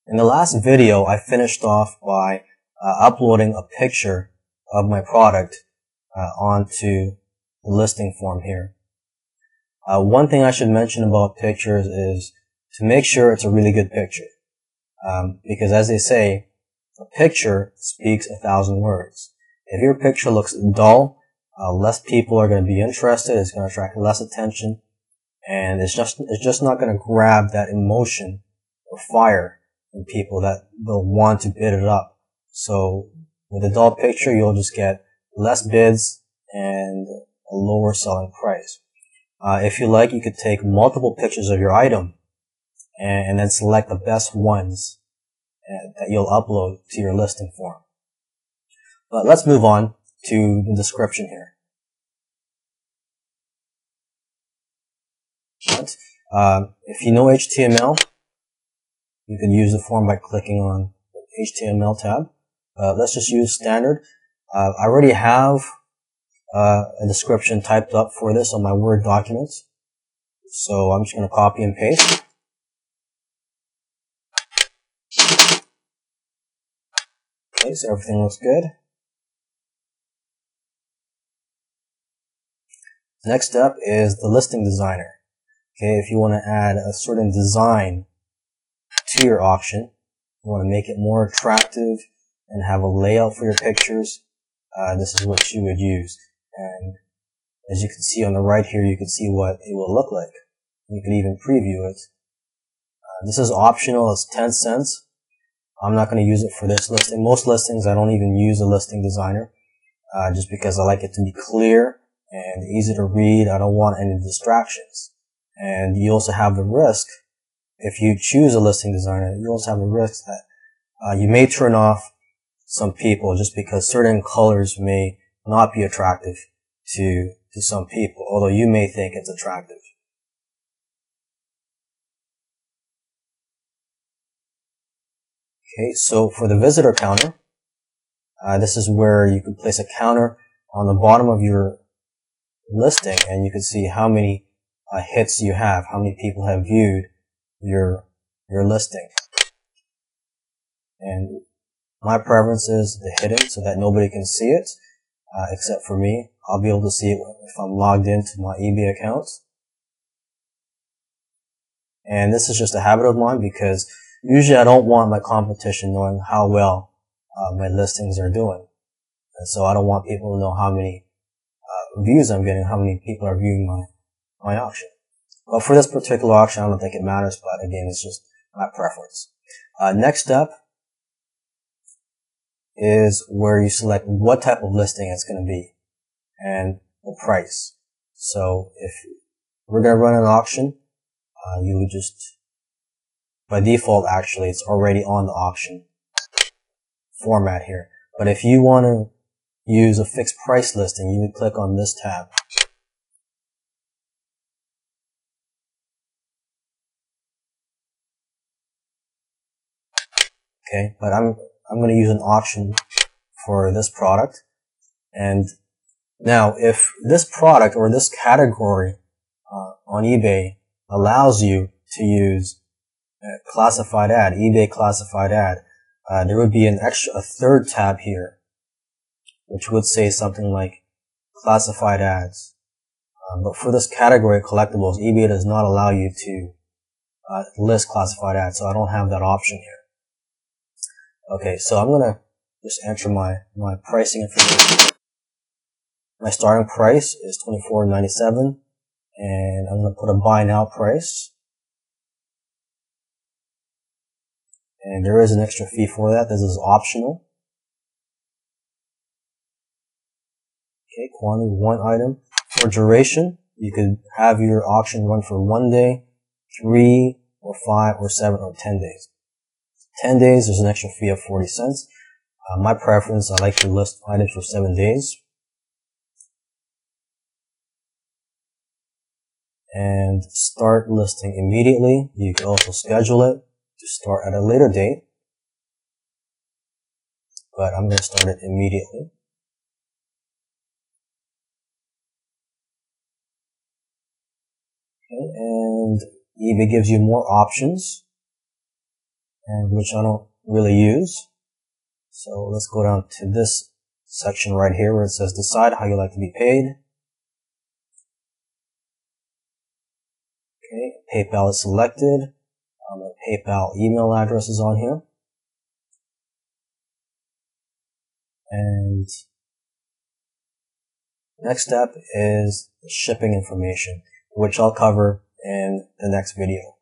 In the last video, I finished off by uploading a picture of my product onto the listing form here. One thing I should mention about pictures is to make sure it's a really good picture. Because as they say, a picture speaks 1,000 words. If your picture looks dull, less people are going to be interested, it's going to attract less attention, and it's just not going to grab that emotion or fire in people that they'll want to bid it up. So with a dull picture, you'll just get less bids and a lower selling price. If you like, you could take multiple pictures of your item and then select the best ones that you'll upload to your listing form. But let's move on to the description here. If you know HTML, you can use the form by clicking on the HTML tab. Let's just use standard. I already have a description typed up for this on my Word document. So I'm just going to copy and paste. Okay, so everything looks good. Next step is the listing designer. Okay, if you want to add a certain design to your auction, you want to make it more attractive and have a layout for your pictures, this is what you would use. And as you can see on the right here, you can see what it will look like. You can even preview it. This is optional, it's 10 cents. I'm not going to use it for this listing. Most listings, I don't even use a listing designer, just because I like it to be clear and easy to read. I don't want any distractions. And you also have the risk, if you choose a listing designer, you also have the risk that you may turn off some people just because certain colors may not be attractive to some people, although you may think it's attractive. Okay, so for the visitor counter, this is where you can place a counter on the bottom of your listing and you can see how many hits you have, how many people have viewed your listing. And my preference is the hidden so that nobody can see it, except for me. I'll be able to see it if I'm logged into my eBay account. And this is just a habit of mine because usually I don't want my competition knowing how well my listings are doing. And so I don't want people to know how many views I'm getting, how many people are viewing my auction. But for this particular auction, I don't think it matters, but again, it's just my preference. Next step is where you select what type of listing it's going to be and the price. So if we're going to run an auction, you would just, by default actually, it's already on the auction format here. But if you want to use a fixed price listing, you would click on this tab. Okay, but I'm going to use an auction for this product. And now, if this product or this category on eBay allows you to use classified ad, eBay classified ad, there would be a third tab here, which would say something like classified ads. But for this category of collectibles, eBay does not allow you to list classified ads, so I don't have that option here. Okay, so I'm gonna just enter my pricing information. My starting price is $24.97, and I'm gonna put a buy now price. And there is an extra fee for that. This is optional. Okay, quantity, one item. For duration, you could have your auction run for 1 day, 3 or 5 or 7 or 10 days. 10 days, there's an extra fee of 40 cents. My preference, I like to list items for 7 days. And start listing immediately. You can also schedule it to start at a later date. But I'm going to start it immediately. Okay, and eBay gives you more options. and which I don't really use. So let's go down to this section right here where it says decide how you like to be paid. Okay, PayPal is selected. My PayPal email address is on here. And next step is the shipping information, which I'll cover in the next video.